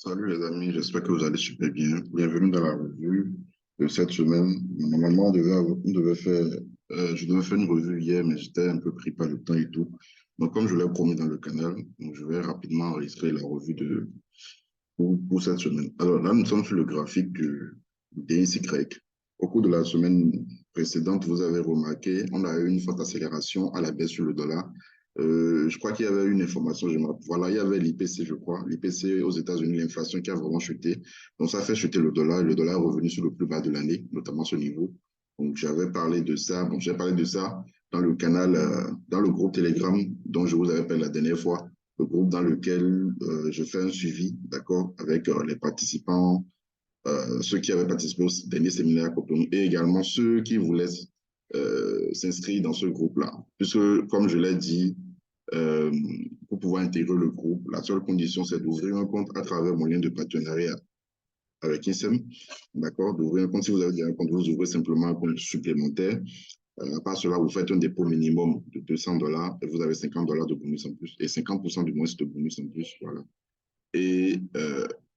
Salut les amis, j'espère que vous allez super bien. Bienvenue dans la revue de cette semaine. Normalement, je devais faire une revue hier, mais j'étais un peu pris par le temps et tout. Donc, comme je l'ai promis dans le canal, donc je vais rapidement enregistrer la revue pour cette semaine. Alors là, nous sommes sur le graphique du DXY. Au cours de la semaine précédente, vous avez remarqué, on a eu une forte accélération à la baisse sur le dollar. Je crois qu'il y avait une information, voilà, il y avait l'IPC, je crois, l'IPC aux États-Unis, l'inflation qui a vraiment chuté. Donc, ça a fait chuter le dollar. Le dollar est revenu sur le plus bas de l'année, notamment ce niveau. Donc, j'avais parlé de ça. Bon, j'ai parlé de ça dans le canal, dans le groupe Telegram dont je vous avais parlé la dernière fois, le groupe dans lequel je fais un suivi, d'accord, avec les participants, ceux qui avaient participé au dernier séminaire à Cotonou et également ceux qui voulaient s'inscrire dans ce groupe-là. Puisque, comme je l'ai dit, euh, pour pouvoir intégrer le groupe, la seule condition, c'est d'ouvrir un compte à travers mon lien de partenariat avec INSEM, d'accord, d'ouvrir un compte. Si vous avez déjà un compte, vous ouvrez simplement un compte supplémentaire. À part cela, vous faites un dépôt minimum de $200 et vous avez $50 de bonus en plus et 50% du moins de bonus en plus. Voilà. Et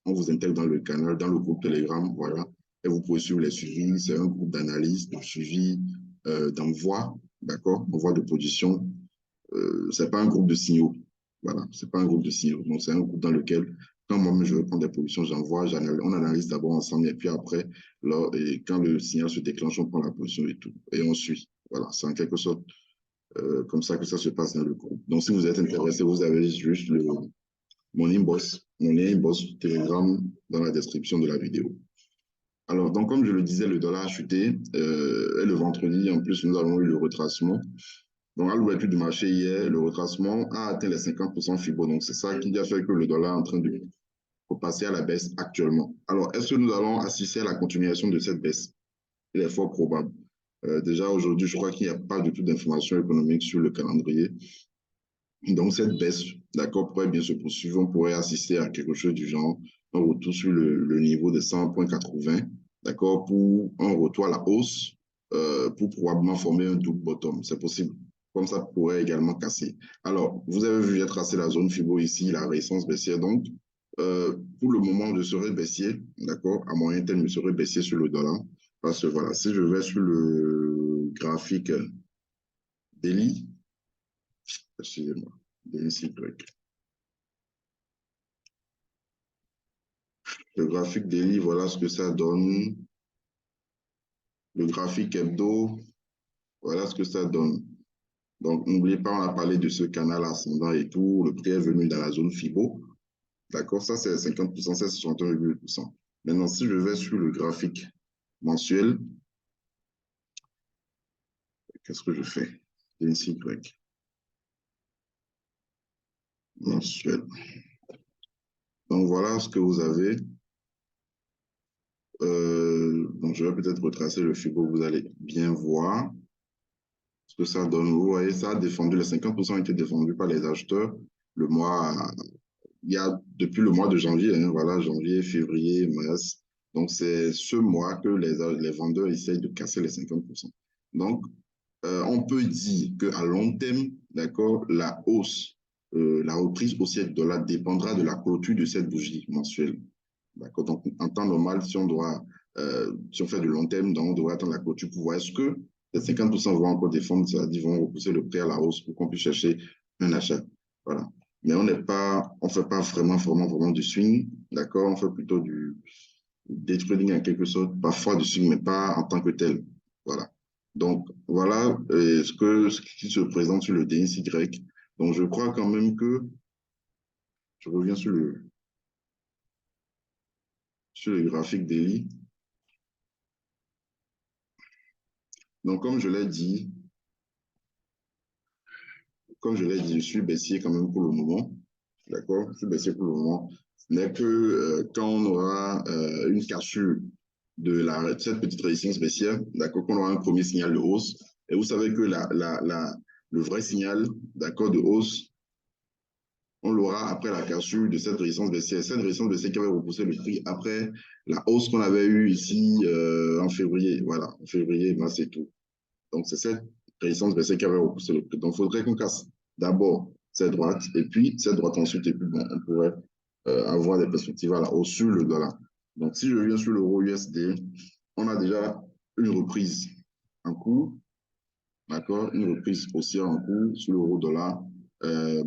on vous intègre dans le canal, dans le groupe Telegram. Voilà. Et vous pouvez suivre les suivis. C'est un groupe d'analyse, de suivi, d'envoi, d'accord, envoi de position. Ce n'est pas un groupe de signaux. Voilà. Ce n'est pas un groupe de signaux. Donc, c'est un groupe dans lequel, quand moi-même je veux prendre des positions, j'envoie, on analyse d'abord ensemble et puis après, et quand le signal se déclenche, on prend la position et tout. Et on suit. Voilà. C'est en quelque sorte comme ça que ça se passe dans le groupe. Donc, si vous êtes intéressé, vous avez juste mon lien inbox Telegram dans la description de la vidéo. Alors, donc, comme je le disais, le dollar a chuté. Et le vendredi, en plus, nous avons eu le retracement. Donc, à l'ouverture du marché hier, le retracement a atteint les 50% FIBO. Donc, c'est ça qui a fait que le dollar est en train de repasser à la baisse actuellement. Alors, est-ce que nous allons assister à la continuation de cette baisse? Il est fort probable. Déjà, aujourd'hui, je crois qu'il n'y a pas du tout d'informations économiques sur le calendrier. Donc, cette baisse, d'accord, pourrait bien se poursuivre. On pourrait assister à quelque chose du genre, un retour sur le niveau de 100,80, d'accord, pour un retour à la hausse, pour probablement former un double bottom. C'est possible. Comme ça pourrait également casser. Alors, vous avez vu, j'ai tracé la zone FIBO ici, la résistance baissière. Donc, pour le moment, je serai baissier, d'accord, à moyen terme, je serai baissier sur le dollar. Parce que voilà, si je vais sur le graphique daily, excusez-moi, DNCY. Le graphique daily, voilà ce que ça donne. Le graphique hebdo, voilà ce que ça donne. Donc, n'oubliez pas, on a parlé de ce canal ascendant et tout. Le prix est venu dans la zone FIBO. D'accord, ça c'est 50%, c'est 61,8%. Maintenant, si je vais sur le graphique mensuel, qu'est-ce que je fais? DNCY mensuel. Donc, voilà ce que vous avez. Donc, je vais peut-être retracer le FIBO, vous allez bien voir ce que ça donne. Vous voyez, ça a défendu, les 50% ont été défendus par les acheteurs le mois, depuis le mois de janvier, hein, voilà, janvier, février, mars. Donc, c'est ce mois que les vendeurs essayent de casser les 50%. Donc, on peut dire qu'à long terme, d'accord, la hausse, la reprise haussière du dollar dépendra de la clôture de cette bougie mensuelle. D'accord. Donc, en temps normal, si on fait du long terme, donc on devrait attendre la clôture pour voir est-ce que les 50% vont encore défendre, c'est-à-dire vont repousser le prix à la hausse pour qu'on puisse chercher un achat. Voilà. Mais on ne fait pas vraiment du swing, d'accord? On fait plutôt du day trading en quelque sorte, parfois du swing, mais pas en tant que tel. Voilà. Donc, voilà ce qui se présente sur le DXY. Donc, je crois quand même que, je reviens sur le graphique daily. Donc, comme je l'ai dit, je suis baissier quand même pour le moment. D'accord? Je suis baissier pour le moment. Ce n'est que quand on aura une cassure de cette petite résistance baissière, d'accord, qu'on aura un premier signal de hausse. Et vous savez que le vrai signal, d'accord, de hausse, on l'aura après la cassure de cette résistance baissière. Cette résistance baissière qui avait repoussé le prix après la hausse qu'on avait eue ici en février. Voilà, en février, mars et tout. Donc, c'est cette résistance baissière qui avait repoussé le prix. Donc, il faudrait qu'on casse d'abord cette droite, et puis cette droite ensuite, et puis bon, on pourrait avoir des perspectives à la hausse sur le dollar. Donc, si je viens sur l'euro USD, on a déjà une reprise en cours, d'accord? Une reprise haussière en cours sur l'euro dollar.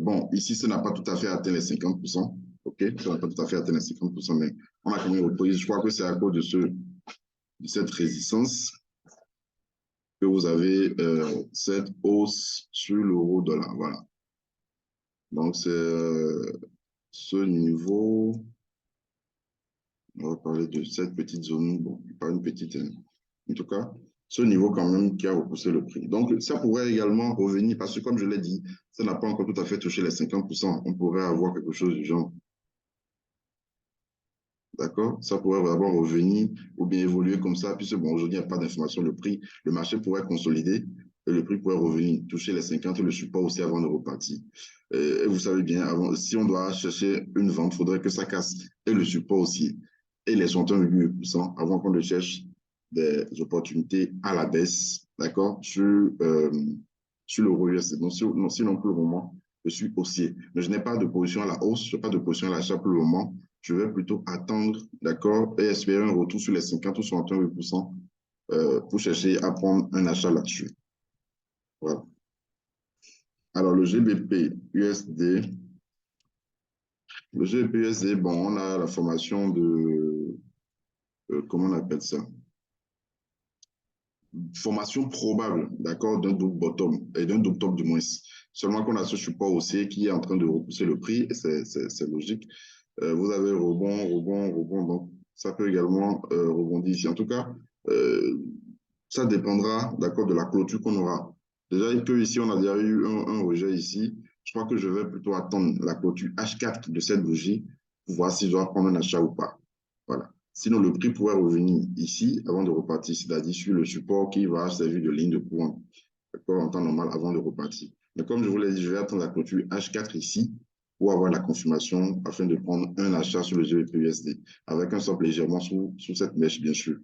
Bon, ici, ça n'a pas tout à fait atteint les 50%, ok? Ça n'a pas tout à fait atteint les 50%, mais on a quand même une reprise. Je crois que c'est à cause de cette résistance que vous avez cette hausse sur l'euro dollar. Voilà. Donc, c'est ce niveau. On va parler de cette petite zone. Bon, pas une petite, hein. En tout cas, ce niveau quand même qui a repoussé le prix. Donc, ça pourrait également revenir, parce que comme je l'ai dit, ça n'a pas encore tout à fait touché les 50%. On pourrait avoir quelque chose du genre. D'accord? Ça pourrait vraiment revenir ou bien évoluer comme ça, puisque bon, aujourd'hui, il n'y a pas d'information. Le marché pourrait consolider et le prix pourrait revenir, toucher les 50 et le support aussi avant de repartir. Et vous savez bien, avant, si on doit chercher une vente, il faudrait que ça casse et le support aussi et les 61,8% avant qu'on ne cherche des opportunités à la baisse, d'accord, sur l'euro USD. Donc, sinon, pour le moment, je suis haussier. Mais je n'ai pas de position à la hausse, je n'ai pas de position à l'achat pour le moment. Je vais plutôt attendre, d'accord, et espérer un retour sur les 50 ou 61% pour chercher à prendre un achat là-dessus. Voilà. Alors, le GBP USD, bon, on a la formation de, comment on appelle ça? Formation probable, d'accord, d'un double bottom, et d'un double top du moins. Seulement qu'on a ce support haussier qui est en train de repousser le prix, et c'est logique. Vous avez rebond, rebond, rebond, donc ça peut également rebondir ici. En tout cas, ça dépendra, d'accord, de la clôture qu'on aura. Déjà que ici, on a déjà eu un rejet ici. Je crois que je vais plutôt attendre la clôture H4 de cette bougie pour voir si je dois prendre un achat ou pas. Voilà. Sinon, le prix pourrait revenir ici avant de repartir, c'est-à-dire sur le support qui va servir de ligne de courant, d'accord, en temps normal avant de repartir. Mais comme je vous l'ai dit, je vais attendre la clôture H4 ici pour avoir la confirmation afin de prendre un achat sur le GBP/USD avec un stop légèrement sous cette mèche, bien sûr.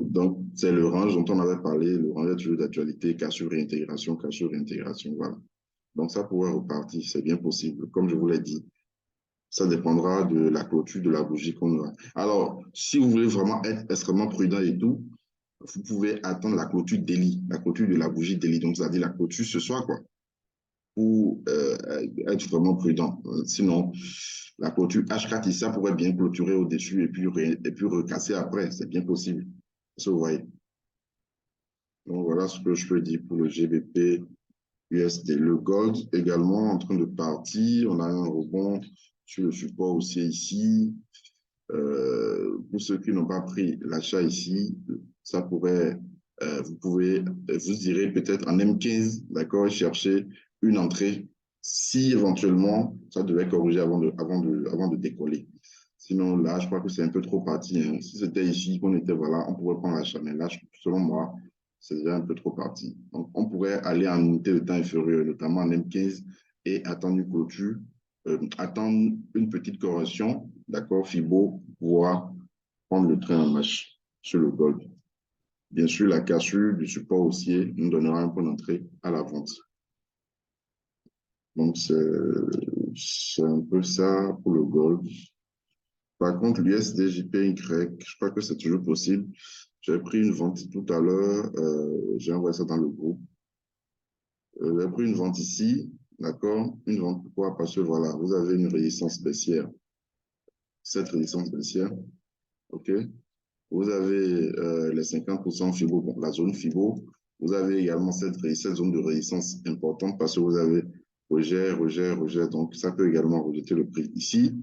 Donc, c'est le range dont on avait parlé, le range est toujours d'actualité, cassure, réintégration, voilà. Donc, ça pourrait repartir, c'est bien possible. Comme je vous l'ai dit, ça dépendra de la clôture de la bougie qu'on aura. Alors, si vous voulez vraiment être extrêmement prudent et tout, vous pouvez attendre la clôture daily, la clôture de la bougie daily, donc c'est-à-dire la clôture ce soir, quoi, pour être vraiment prudent. Sinon, la clôture H4 ici, ça pourrait bien clôturer au-dessus et puis recasser après, c'est bien possible. Ça, vous voyez. Donc, voilà ce que je peux dire pour le GBP USD. Le gold également en train de partir. On a un rebond sur le support aussi ici. Pour ceux qui n'ont pas pris l'achat ici, ça pourrait, vous pouvez, vous irez peut-être en M15, d'accord, chercher une entrée si éventuellement ça devait corriger avant de décoller. Sinon, là, je crois que c'est un peu trop parti, hein. Si c'était ici qu'on était, voilà, on pourrait prendre l'achat. Mais là, selon moi, c'est déjà un peu trop parti. Donc, on pourrait aller en unité de temps inférieure, notamment en M15, et attendre une clôture, attendre une petite correction, d'accord, FIBO, pour pouvoir prendre le train en marche sur le gold. Bien sûr, la cassure du support haussier nous donnera un point d'entrée à la vente. Donc, c'est un peu ça pour le gold. Par contre, l'USDJPY, je crois que c'est toujours possible. J'ai pris une vente tout à l'heure, j'ai envoyé ça dans le groupe. J'ai pris une vente ici, d'accord? Une vente, pourquoi? Parce que voilà, vous avez une résistance baissière. Cette résistance baissière, ok? Vous avez les 50% FIBO, bon, la zone FIBO. Vous avez également cette zone de résistance importante parce que vous avez rejet, rejet, rejet. Donc, ça peut également rejeter le prix ici.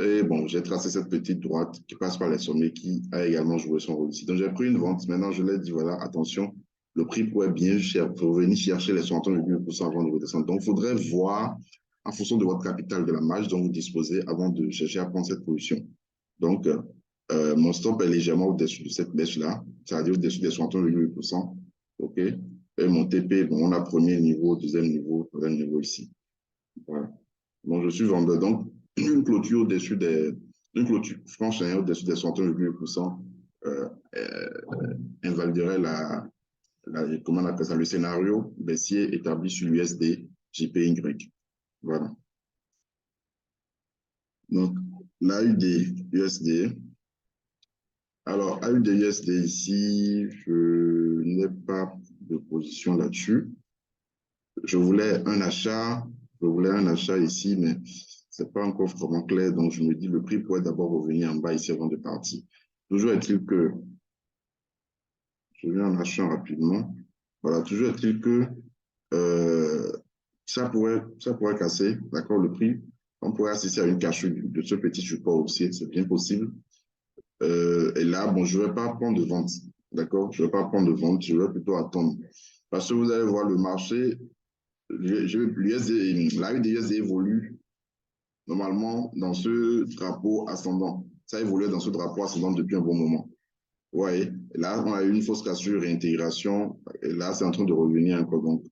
Et bon, j'ai tracé cette petite droite qui passe par les sommets qui a également joué son rôle ici. Donc, j'ai pris une vente. Maintenant, je l'ai dit, voilà, attention, le prix pourrait bien venir chercher les 61,8% avant de redescendre. Donc, il faudrait voir en fonction de votre capital, de la marge dont vous disposez avant de chercher à prendre cette position. Donc, mon stop est légèrement au-dessus de cette mèche-là, c'est-à-dire au-dessus des 61,8%. OK? Et mon TP, bon, on a premier niveau, deuxième niveau, troisième niveau ici. Voilà. Donc, je suis vendeur. Donc, une clôture au-dessus une clôture franche au-dessus des 61,8% invaliderait comment on appelle ça, le scénario baissier établi sur l'USD JPY. Voilà. Donc, l'AUD USD. Alors, AUD USD ici, je n'ai pas de position là-dessus. Je voulais un achat ici, mais c'est pas encore vraiment clair. Donc, je me dis, le prix pourrait d'abord revenir en bas ici avant de partir. Toujours est-il que, je viens en achetant rapidement. Voilà, toujours est-il que euh, ça pourrait casser, d'accord, le prix. On pourrait assister à une cassure de ce petit support aussi, c'est bien possible. Et là, bon, je ne vais pas prendre de vente, d'accord? Je ne vais pas prendre de vente, je vais plutôt attendre. Parce que vous allez voir le marché, la UDSD évolue normalement dans ce drapeau ascendant. Ça évolue dans ce drapeau ascendant depuis un bon moment. Ouais, là, on a eu une fausse cassure, réintégration, et là, c'est en train de revenir un peu. Donc,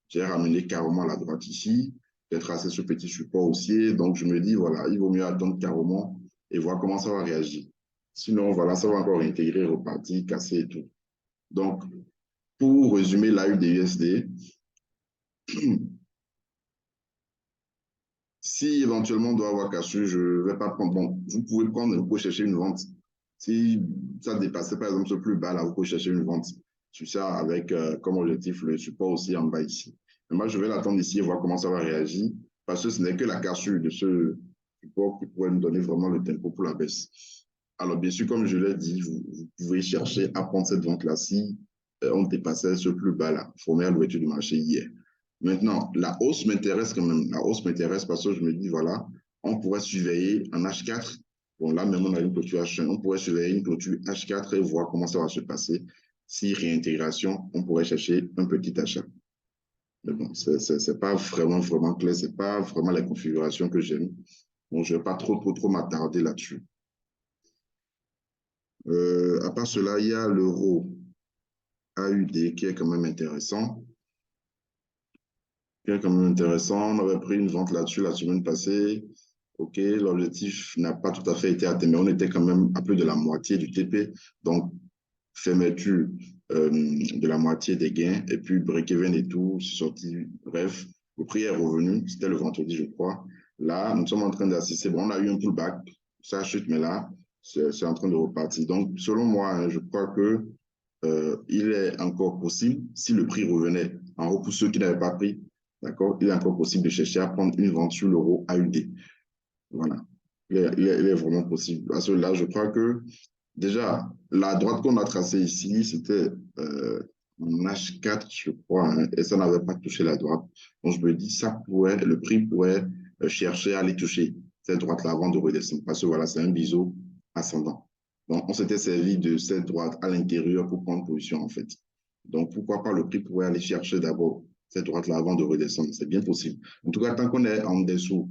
j'ai ramené carrément à la droite ici, j'ai tracé ce petit support haussier, donc je me dis, voilà, il vaut mieux attendre carrément et voir comment ça va réagir. Sinon, voilà, ça va encore réintégrer, repartir, casser et tout. Donc, pour résumer la UDUSD, si éventuellement on doit avoir cassure, je ne vais pas prendre. Bon, vous pouvez prendre, vous pouvez chercher une vente. Si ça dépassait par exemple ce plus bas, là, vous pouvez chercher une vente. Sur ça, avec comme objectif le support aussi en bas ici. Mais moi, je vais l'attendre ici et voir comment ça va réagir. Parce que ce n'est que la cassure de ce support qui pourrait nous donner vraiment le tempo pour la baisse. Alors, bien sûr, comme je l'ai dit, vous pouvez chercher à prendre cette vente-là si on dépassait ce plus bas là, formé à l'ouverture du marché hier. Maintenant, la hausse m'intéresse quand même. La hausse m'intéresse parce que je me dis, voilà, on pourrait surveiller en H4. Bon, là, même on a une clôture H1. On pourrait surveiller une clôture H4 et voir comment ça va se passer. Si réintégration, on pourrait chercher un petit achat. Mais bon, c'est pas vraiment clair. C'est pas vraiment la configuration que j'aime. Bon, je vais pas trop m'attarder là-dessus. À part cela, il y a l'euro AUD qui est quand même intéressant. Qui est quand même intéressant. On avait pris une vente là-dessus la semaine passée. OK, l'objectif n'a pas tout à fait été atteint, mais on était quand même à plus de la moitié du TP. Donc, fermeture de la moitié des gains. Et puis, break-even et tout, c'est sorti. Bref, le prix est revenu. C'était le vendredi, je crois. Là, nous sommes en train d'assister. Bon, on a eu un pullback. Ça chute, mais là, c'est en train de repartir. Donc, selon moi, hein, je crois que il est encore possible, si le prix revenait en haut pour ceux qui n'avaient pas pris, d'accord, il est encore possible de chercher à prendre une vente sur l'euro AUD. Voilà. Il est vraiment possible. Parce que là, je crois que déjà, la droite qu'on a tracée ici, c'était en H4, je crois, hein, et ça n'avait pas touché la droite. Donc, je me dis, le prix pourrait chercher à aller toucher cette droite-là avant de redescendre. Parce que voilà, c'est un biseau ascendant. Donc, on s'était servi de cette droite à l'intérieur pour prendre position, en fait. Donc, pourquoi pas le prix pourrait aller chercher d'abord cette droite-là avant de redescendre. C'est bien possible. En tout cas, tant qu'on est en dessous,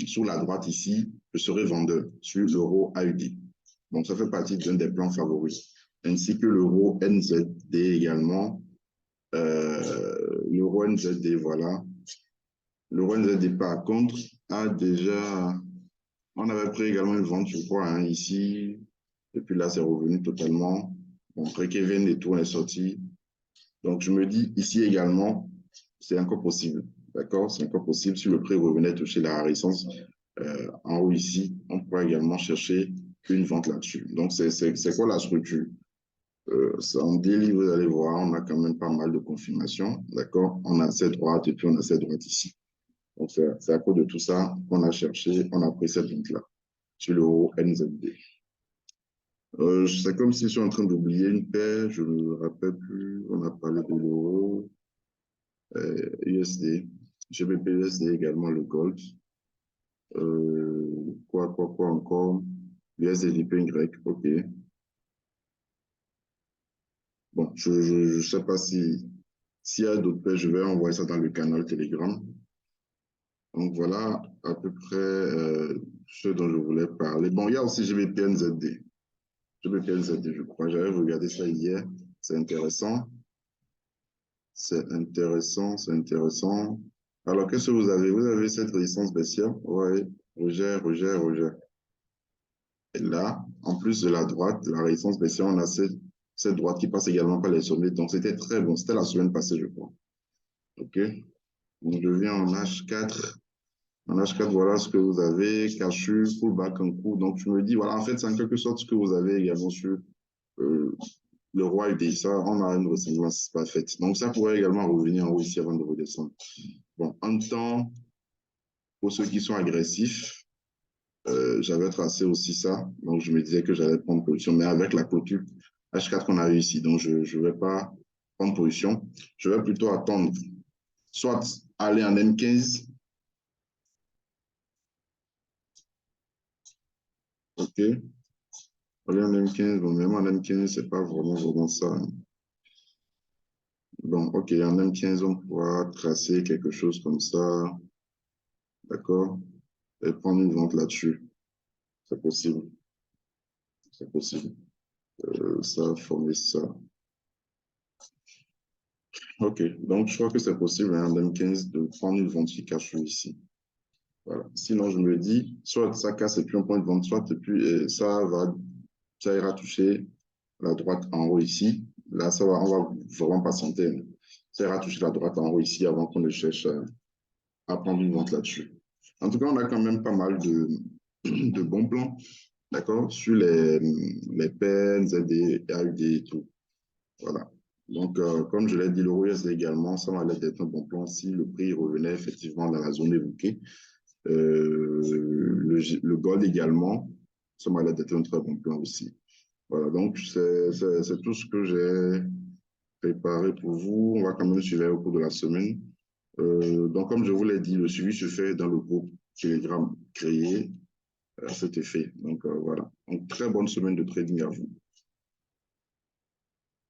sur la droite ici, je serai vendeur sur l'euro AUD. Donc, ça fait partie d'un des plans favoris. Ainsi que l'euro NZD également. L'euro NZD, voilà. L'euro NZD, par contre, a déjà... On avait pris également une vente, je crois, hein, ici. Et puis là, c'est revenu totalement. Bon, break-even et tout, on est sorti. Donc, je me dis, ici également, c'est encore possible. D'accord? C'est encore possible. Si le prix revenait toucher la résistance en haut ici, on pourrait également chercher une vente là-dessus. Donc, c'est quoi la structure? En daily, vous allez voir, on a quand même pas mal de confirmations. D'accord? On a cette droite et puis on a cette droite ici. Donc, c'est à cause de tout ça qu'on a cherché, on a pris cette vente-là sur le haut NZD. C'est comme si je suis en train d'oublier une paire, je ne me rappelle plus. On a parlé de l'euro, USD, GBP USD également, le gold. Quoi encore? USD ok. Bon, je ne sais pas s'il y a d'autres paires, je vais envoyer ça dans le canal Telegram. Donc voilà à peu près ce dont je voulais parler. Bon, il y a aussi GBP-NZD. GBP-NZD, je crois. J'avais regardé ça hier. C'est intéressant. C'est intéressant, c'est intéressant. Alors, qu'est-ce que vous avez? Vous avez cette résistance baissière? Oui, rejet. Et là, en plus de la droite, la résistance baissière, on a cette droite qui passe également par les sommets. Donc, c'était très bon. C'était la semaine passée, je crois. OK? Donc, je viens en H4. En H4, voilà ce que vous avez. Cachu, pullback en coup. Donc, je me dis, voilà, en fait, c'est en quelque sorte ce que vous avez également sur euh, le roi UDI. Ça, on a une ressemblance parfaite. Donc, ça pourrait également revenir en haut ici avant de redescendre. Bon, en temps, pour ceux qui sont agressifs, j'avais tracé aussi ça. Donc, je me disais que j'allais prendre position, mais avec la clôture H4 qu'on a eu ici. Donc, je ne vais pas prendre position. Je vais plutôt attendre, soit aller en M15, OK, aller en M15, bon, même en M15, c'est pas vraiment ça, hein. Donc, OK, en M15, on pourra tracer quelque chose comme ça, d'accord, et prendre une vente là-dessus. C'est possible, c'est possible. Ça, former ça. OK, donc je crois que c'est possible, hein, en M15, de prendre une vente qui cache ici. Voilà. Sinon, je me dis, soit ça casse et puis on prend une vente, soit et puis ça ira toucher la droite en haut ici. Là, on va vraiment patienter, hein. Ça ira toucher la droite en haut ici avant qu'on ne cherche à prendre une vente là-dessus. En tout cas, on a quand même pas mal de bons plans, d'accord, sur les PN, ZD, AUD et tout. Voilà. Donc, comme je l'ai dit, le RUSD également, ça va être un bon plan si le prix revenait effectivement dans la zone évoquée. Le gold également, ça m'a l'air d'être un très bon plan aussi. Voilà, donc c'est tout ce que j'ai préparé pour vous. On va quand même suivre au cours de la semaine. Donc, comme je vous l'ai dit, le suivi se fait dans le groupe Telegram créé à cet effet. Donc, voilà. Donc, très bonne semaine de trading à vous.